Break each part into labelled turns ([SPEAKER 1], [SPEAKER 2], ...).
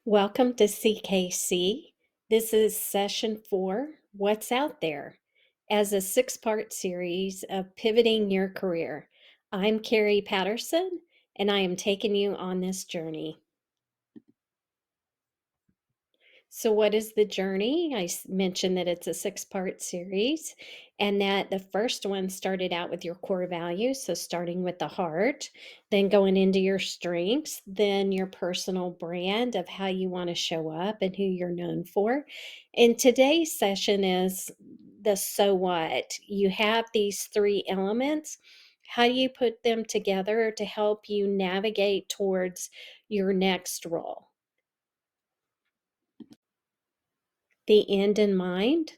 [SPEAKER 1] Welcome to CKC. This is session 4, What's Out There, as a 6-part series of pivoting your career. I'm Carrie Patterson, and I am taking you on this journey. So, what is the journey? Mentioned that it's a 6-part series, and that the first one started out with your core values. So, starting with the heart, then going into your strengths, then your personal brand of how you want to show up and who you're known for. And today's session is the so what. You have these 3 elements. How do you put them together to help you navigate towards your next role? The end in mind.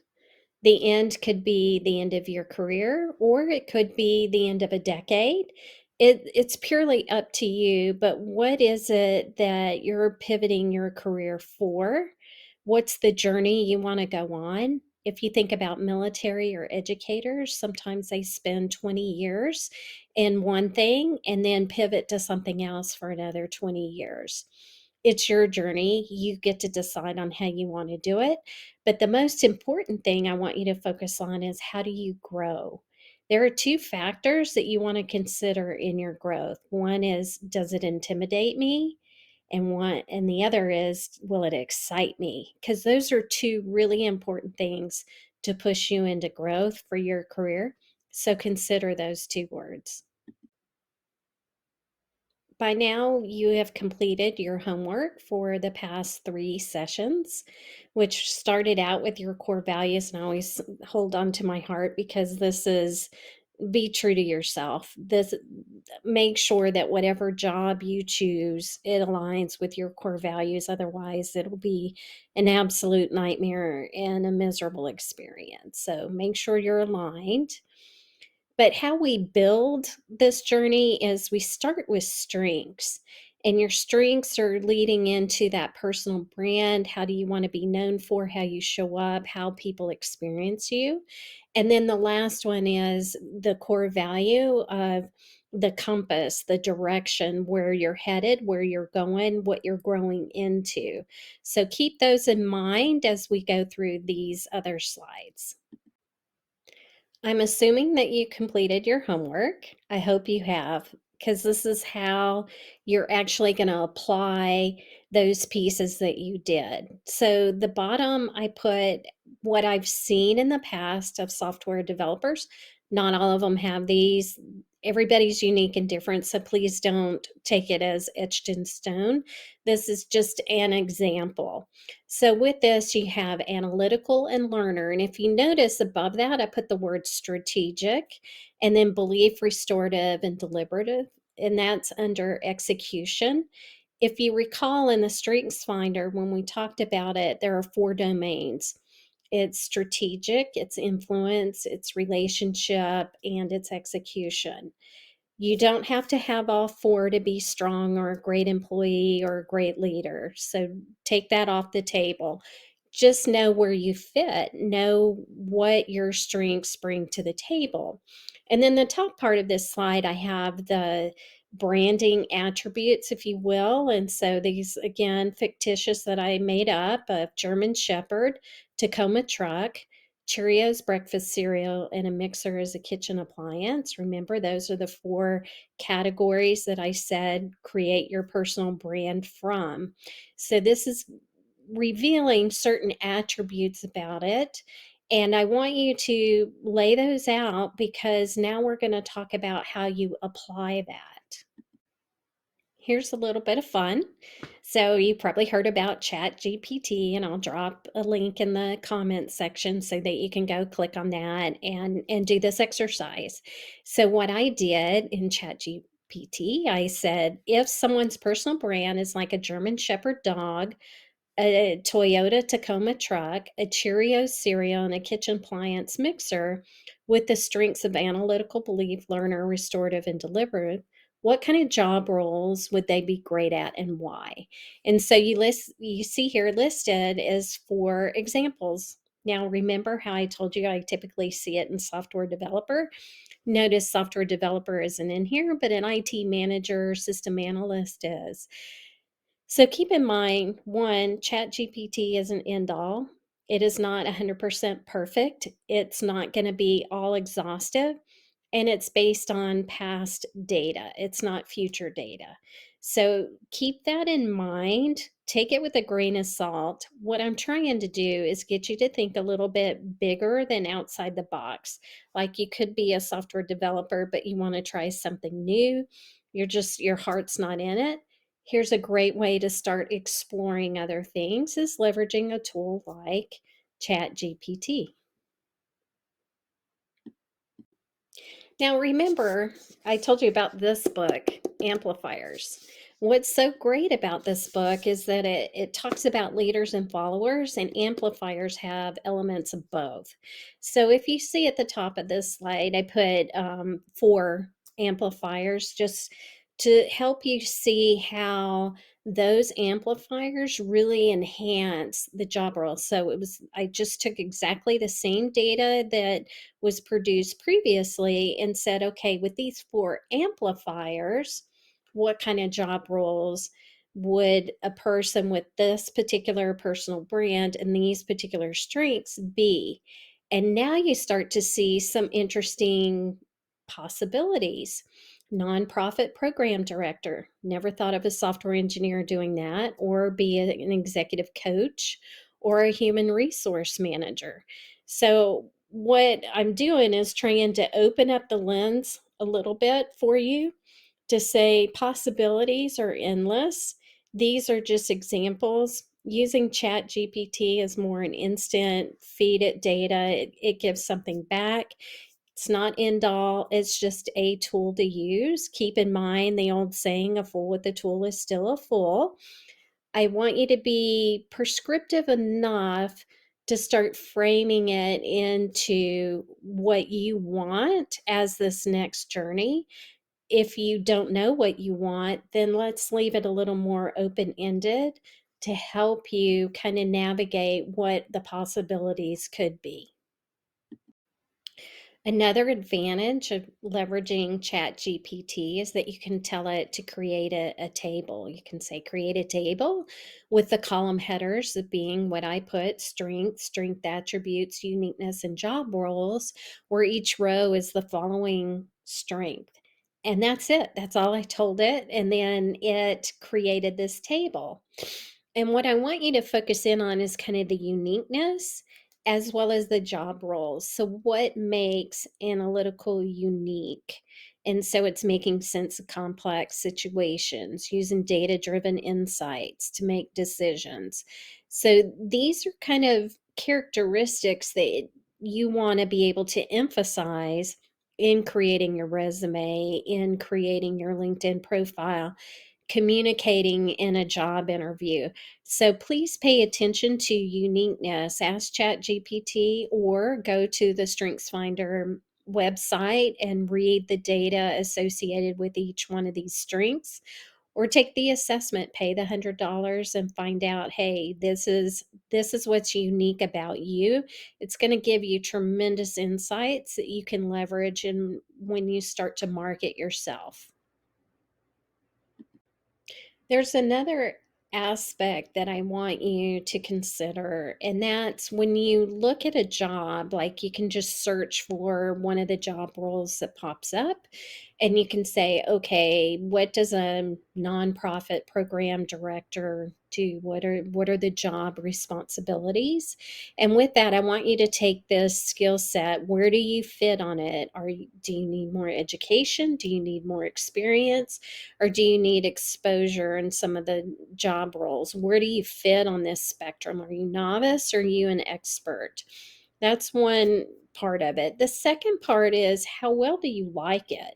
[SPEAKER 1] The end could be the end of your career, or it could be the end of a decade. It's purely up to you, but what is it that you're pivoting your career for? What's the journey you want to go on? If you think about military or educators, sometimes they spend 20 years in one thing and then pivot to something else for another 20 years. It's your journey. You get to decide on how you want to do it. But the most important thing I want you to focus on is how do you grow? There are 2 factors that you want to consider in your growth. One is, does it intimidate me? And the other is, will it excite me? Because those are 2 really important things to push you into growth for your career. So consider those 2 words. By now, you have completed your homework for the past 3 sessions, which started out with your core values. And I always hold on to my heart because this is be true to yourself. This make sure that whatever job you choose, it aligns with your core values. Otherwise, it'll be an absolute nightmare and a miserable experience. So make sure you're aligned. But how we build this journey is we start with strengths, and your strengths are leading into that personal brand. How do you want to be known for, how you show up, how people experience you? And then the last one is the core value of the compass, the direction, where you're headed, where you're going, what you're growing into. So keep those in mind as we go through these other slides. I'm assuming that you completed your homework. I hope you have, because this is how you're actually going to apply those pieces that you did. So, the bottom, I put what I've seen in the past of software developers. Not all of them have these. Everybody's unique and different, so please don't take it as etched in stone. This is just an example. So with this, you have analytical and learner. And if you notice above that, I put the word strategic and then belief, restorative, and deliberative. And that's under execution. If you recall in the Strengths Finder, when we talked about it, there are 4 domains. It's strategic, it's influence, it's relationship, and it's execution. You don't have to have all 4 to be strong or a great employee or a great leader. So take that off the table. Just know where you fit, know what your strengths bring to the table. And then the top part of this slide, I have the branding attributes, if you will. And so these, again, fictitious that I made up of German Shepherd, Tacoma truck, Cheerios breakfast cereal, and a mixer as a kitchen appliance. Remember, those are the 4 categories that I said create your personal brand from. So this is revealing certain attributes about it. And I want you to lay those out because now we're going to talk about how you apply that. Here's a little bit of fun. So you probably heard about ChatGPT, and I'll drop a link in the comments section so that you can go click on that and do this exercise. So what I did in ChatGPT, I said, if someone's personal brand is like a German Shepherd dog, a Toyota Tacoma truck, a Cheerios cereal, and a kitchen appliance mixer with the strengths of analytical belief, learner, restorative, and deliberative, what kind of job roles would they be great at and why? And so you see here listed as 4 examples. Now remember how I told you I typically see it in software developer. Notice software developer isn't in here, but an IT manager, system analyst is. So keep in mind, one, ChatGPT is an end all. It is not 100% perfect. It's not going to be all exhaustive, and it's based on past data. It's not future data. So keep that in mind. Take it with a grain of salt. What I'm trying to do is get you to think a little bit bigger than outside the box. Like you could be a software developer, but you want to try something new. Your heart's not in it. Here's a great way to start exploring other things is leveraging a tool like ChatGPT. Now, remember, I told you about this book, Amplifiers. What's so great about this book is that it talks about leaders and followers, and amplifiers have elements of both. So, if you see at the top of this slide, I put four amplifiers just to help you see how those amplifiers really enhance the job role. So, I just took exactly the same data that was produced previously and said, okay, with these four amplifiers, what kind of job roles would a person with this particular personal brand and these particular strengths be? And now you start to see some interesting possibilities. Nonprofit program director. Never thought of a software engineer doing that, or be an executive coach or a human resource manager. So, what I'm doing is trying to open up the lens a little bit for you to say possibilities are endless. These are just examples. Using Chat GPT is more an instant feed it data, it gives something back. It's not end all, it's just a tool to use. Keep in mind the old saying, a fool with a tool is still a fool. I want you to be prescriptive enough to start framing it into what you want as this next journey. If you don't know what you want, then let's leave it a little more open ended to help you kind of navigate what the possibilities could be. Another advantage of leveraging ChatGPT is that you can tell it to create a table. You can say, create a table with the column headers of being what I put strength attributes, uniqueness, and job roles, where each row is the following strength. And that's it. That's all I told it. And then it created this table. And what I want you to focus in on is kind of the uniqueness as well as the job roles. So, what makes analytical unique? And so it's making sense of complex situations, using data driven insights to make decisions. So, these are kind of characteristics that you want to be able to emphasize in creating your resume, in creating your LinkedIn profile, communicating in a job interview. So please pay attention to uniqueness. Ask ChatGPT or go to the StrengthsFinder website and read the data associated with each one of these strengths, or take the assessment, pay the $100 and find out, hey, this is what's unique about you. It's going to give you tremendous insights that you can leverage and when you start to market yourself. There's another aspect that I want you to consider, and that's when you look at a job, like you can just search for one of the job roles that pops up, and you can say, okay, what does a nonprofit program director do? What are the job responsibilities? And with that, I want you to take this skill set. Where do you fit on it? Do you need more education? Do you need more experience? Or do you need exposure in some of the job roles? Where do you fit on this spectrum? Are you novice or are you an expert? That's one part of it. The second part is, how well do you like it?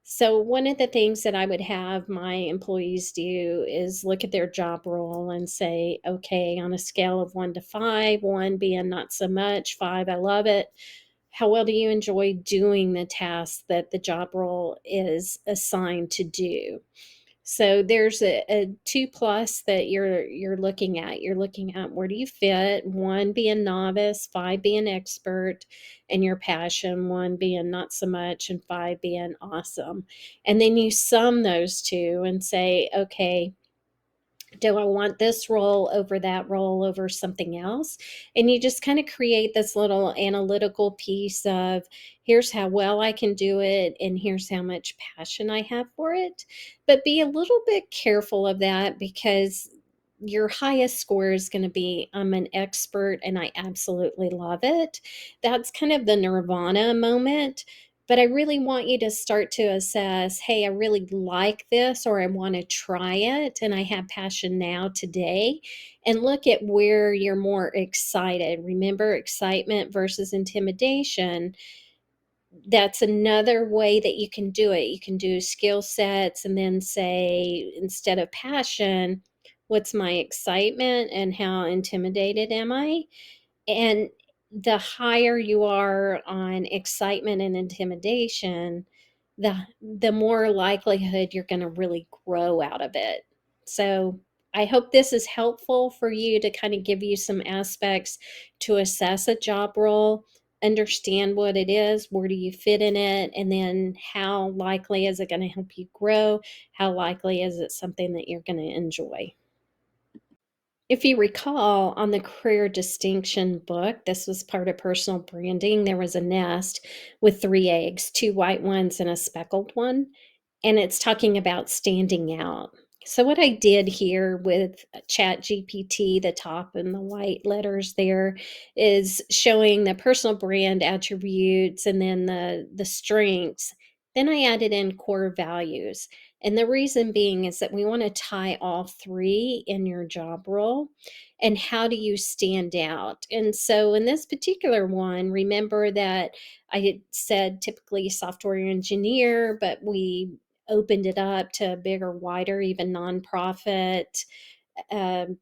[SPEAKER 1] So, one of the things that I would have my employees do is look at their job role and say, okay, on a scale of 1 to 5, 1 being not so much, 5, I love it. How well do you enjoy doing the tasks that the job role is assigned to do? So there's a 2 plus that you're looking at. You're looking at, where do you fit? 1 being novice, 5 being expert, and your passion, 1 being not so much, and 5 being awesome. And then you sum those two and say, okay, Do I want this role over that role over something else? And you just kind of create this little analytical piece of here's how well I can do it, and here's how much passion I have for it. But be a little bit careful of that, because your highest score is going to be I'm an expert and I absolutely love it. That's kind of the nirvana moment. But I really want you to start to assess, hey, I really like this, or I want to try it, and I have passion now today. And look at where you're more excited. Remember, excitement versus intimidation. That's another way that you can do it. You can do skill sets and then say, instead of passion, what's my excitement and how intimidated am I? And the higher you are on excitement and intimidation, the more likelihood you're going to really grow out of it. So I hope this is helpful for you to kind of give you some aspects to assess a job role, understand what it is, where do you fit in it, and then how likely is it going to help you grow? How likely is it something that you're going to enjoy? If you recall, on the Career Distinction book, this was part of personal branding, there was a nest with 3 eggs, 2 white ones and a speckled one, and it's talking about standing out. So what I did here with ChatGPT, the top and the white letters there, is showing the personal brand attributes and then the strengths. Then I added in core values. And the reason being is that we want to tie all 3 in your job role. And how do you stand out? And so in this particular one, remember that I had said typically software engineer, but we opened it up to a bigger, wider, even nonprofit, um,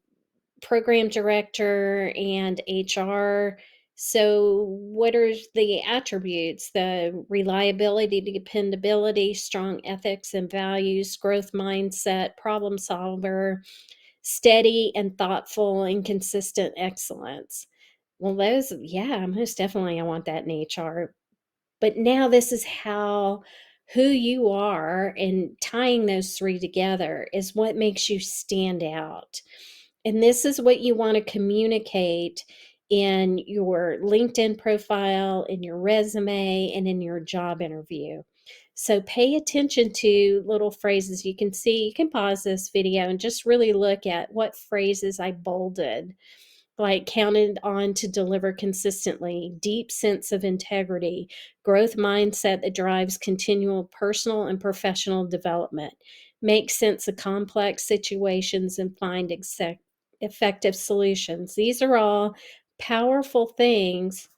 [SPEAKER 1] program director, and HR. So, what are the attributes? The reliability, dependability, strong ethics and values, growth mindset, problem solver, steady and thoughtful, and consistent excellence. Well, those, yeah, most definitely I want that in HR. But now this is how who you are, and tying those 3 together is what makes you stand out. And this is what you want to communicate in your LinkedIn profile, in your resume, and in your job interview. So pay attention to little phrases. You can see, you can pause this video and just really look at what phrases I bolded, like counted on to deliver consistently, deep sense of integrity, growth mindset that drives continual personal and professional development, make sense of complex situations and find effective solutions. These are all powerful things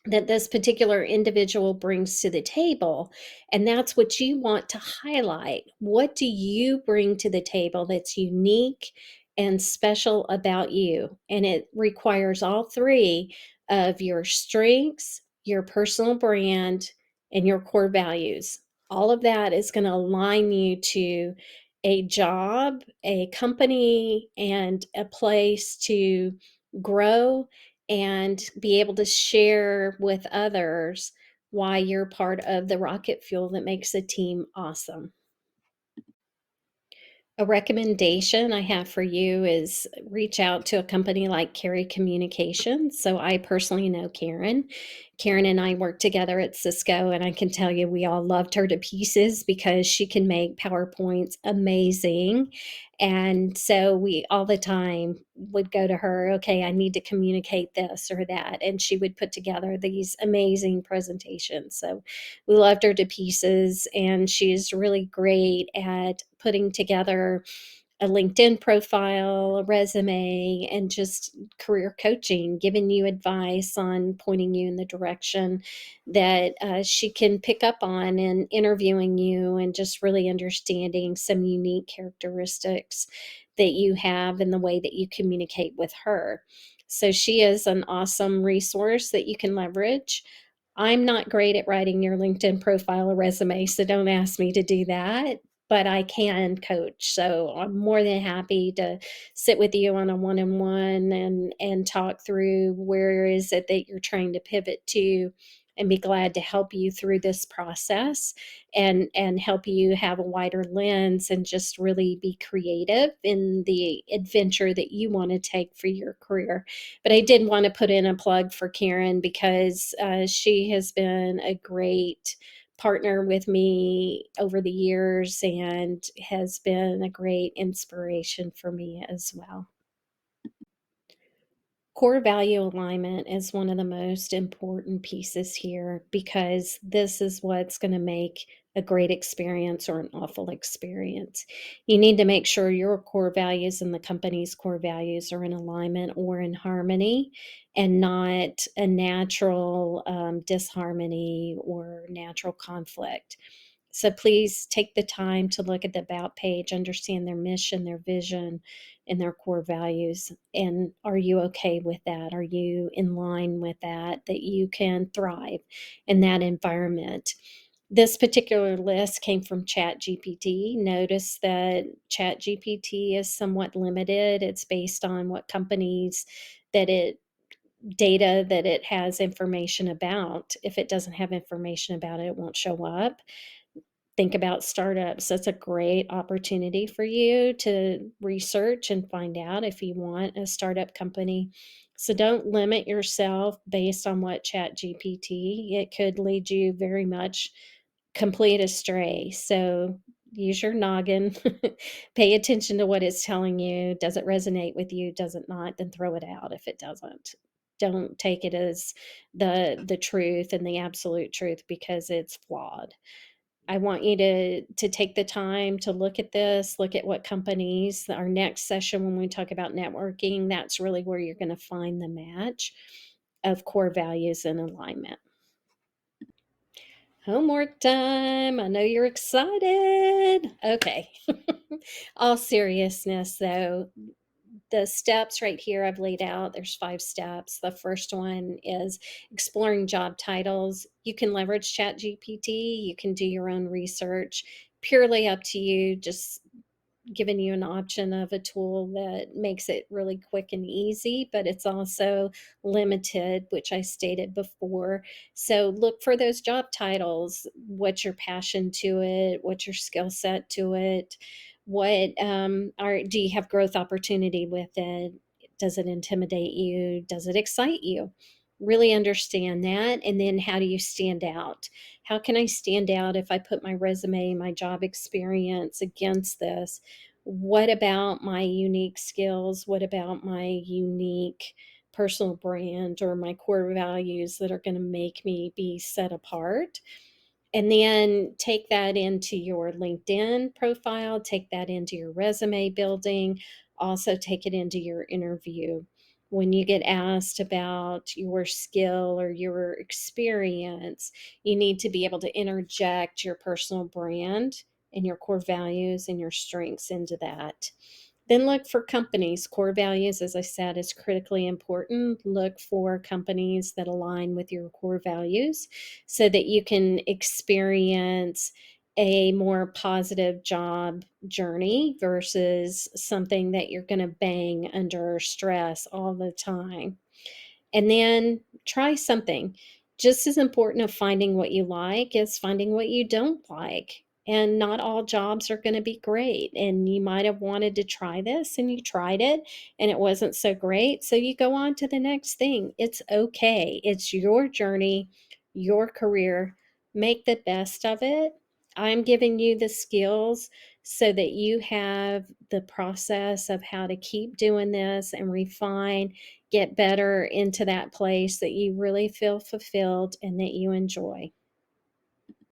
[SPEAKER 1] that this particular individual brings to the table. And that's what you want to highlight. What do you bring to the table that's unique and special about you? And it requires all 3 of your strengths, your personal brand, and your core values. All of that is going to align you to a job, a company, and a place to grow and be able to share with others why you're part of the rocket fuel that makes a team awesome. A recommendation I have for you is reach out to a company like Carey Communications. So I personally know Karen. Karen and I worked together at Cisco, and I can tell you we all loved her to pieces because she can make PowerPoints amazing. And so we all the time would go to her, okay, I need to communicate this or that. And she would put together these amazing presentations. So we loved her to pieces, and she's really great at putting together a LinkedIn profile, a resume, and just career coaching, giving you advice on pointing you in the direction that she can pick up on, and interviewing you and just really understanding some unique characteristics that you have in the way that you communicate with her. So she is an awesome resource that you can leverage. I'm not great at writing your LinkedIn profile or resume, so don't ask me to do that, but I can coach. So I'm more than happy to sit with you on a one-on-one and talk through where is it that you're trying to pivot to, and be glad to help you through this process and help you have a wider lens and just really be creative in the adventure that you want to take for your career. But I did want to put in a plug for Karen because she has been a great partner with me over the years and has been a great inspiration for me as well. Core value alignment is one of the most important pieces here because this is what's going to make a great experience or an awful experience. You need to make sure your core values and the company's core values are in alignment or in harmony and not a natural disharmony or natural conflict. So please take the time to look at the About page, understand their mission, their vision, and their core values. And are you okay with that? Are you in line with that, that you can thrive in that environment? This particular list came from ChatGPT. Notice that ChatGPT is somewhat limited. It's based on what companies that it data that it has information about. If it doesn't have information about it, it won't show up. Think about startups. That's a great opportunity for you to research and find out if you want a startup company. So don't limit yourself based on what ChatGPT. It could lead you very much complete astray. So use your noggin, pay attention to what it's telling you. Does it resonate with you? Does it not? Then throw it out if it doesn't. Don't take it as the truth and the absolute truth because it's flawed. I want you to take the time to look at this, look at what companies, our next session when we talk about networking, that's really where you're going to find the match of core values and alignment. Homework time. I know you're excited. Okay. All seriousness though, the steps right here I've laid out, there's 5 steps. The first one is exploring job titles. You can leverage ChatGPT, you can do your own research, purely up to you. Just giving you an option of a tool that makes it really quick and easy, but it's also limited, which I stated before. So look for those job titles. What's your passion to it? What's your skill set to it? What do you have growth opportunity with it? Does it intimidate you? Does it excite you? Really understand that. And then how do you stand out? How can I stand out if I put my resume, my job experience against this? What about my unique skills? What about my unique personal brand or my core values that are going to make me be set apart? And then take that into your LinkedIn profile, take that into your resume building, also take it into your interview. When you get asked about your skill or your experience, you need to be able to interject your personal brand and your core values and your strengths into that. Then look for companies. Core values, as I said, is critically important. Look for companies that align with your core values so that you can experience a more positive job journey versus something that you're going to bang under stress all the time. And then try something. Just as important of finding what you like is finding what you don't like. And not all jobs are going to be great. And you might have wanted to try this and you tried it and it wasn't so great. So you go on to the next thing. It's okay. It's your journey, your career. Make the best of it. I'm giving you the skills so that you have the process of how to keep doing this and refine, get better into that place that you really feel fulfilled and that you enjoy.